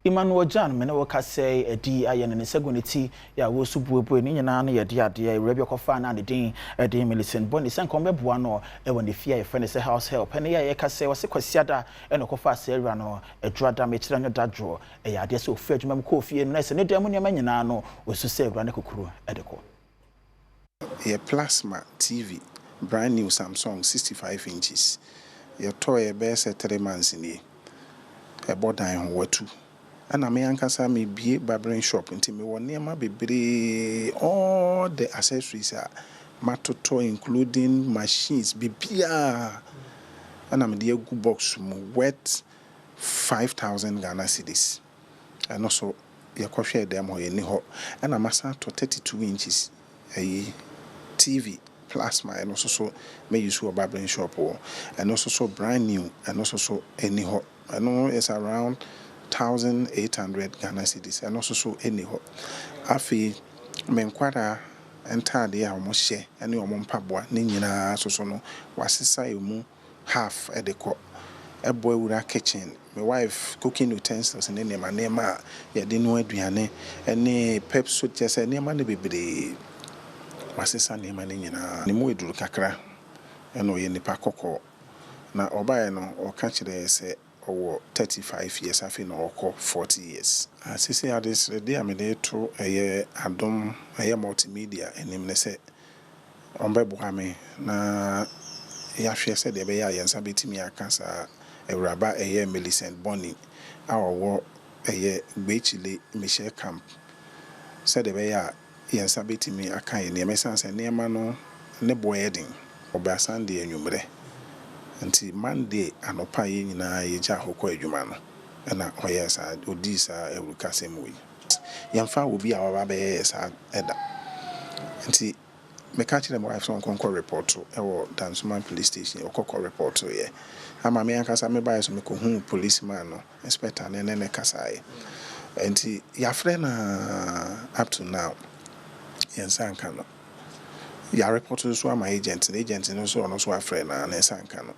Emmanuel Jan Premtobre Kasee edi aye ne seguniti ya wo subuebu ni nyina na ye de ade rebi okofa na de din Millicent Boni sen kombe boa no e woni fia ye friend say house help ene ya ye Kasee wase kwasiada e no kofa asera no edruada me kira nyo dadro e ya de se ofu adwuma ko fie no se ne dem nyama nyina no osu se edruada kokuru edeko ye plasma TV brand new Samsung 65 inches your toy be say 3 months ni e bodan ho watu ana me ankasa me bie barbering shop nti me won niam bebre all the accessories are matoto including machines bibia ana me de gu box mu worth 5,000 Ghana cedis and also ye kohwe dem ho ye ni ho ana masa to 32 inches TV plasma and also so may use a barbering shop and also so brand new and also so any hot I know it's around 1,800 Ghana cedis and also so any hot afi menkwara entire almost share and your mom pabwa nina so no wasisa mu half at the co a boy with a kitchen my wife cooking utensils and any manema ya didn't know aduane any pep so just any man be wasesa ne mane nyina ne mu eduru kakra eno ye nipa kokko na obaye no o ka kire se owo 35 years afi na okọ 40 years asisi adis de amede to eye Adom eye multimedia enim ne se ombe buhame na ya hwe se de be ya yensa betimi aka sa ewraba eye Millicent Boni awo eye gbechile Michelle Camp se de be ya yensa betimi aka ye ne mesanse ne ma no ne boyedin oba Sunday anwumre nti Monday anopa ye nyina ye ja hokọ adwuma no na oyesa odisa Premtobre mu yamfa obi a waba be sa eda nti me ka kire my wife so nkonko report ewo Dansuma police station okoko report ye ama me ankasa me buy so me ko hu policeman no inspector ne kasaye nti ya frɛ na up to now yensanka no ya report so my agent no so ono so afrɛ na yensanka no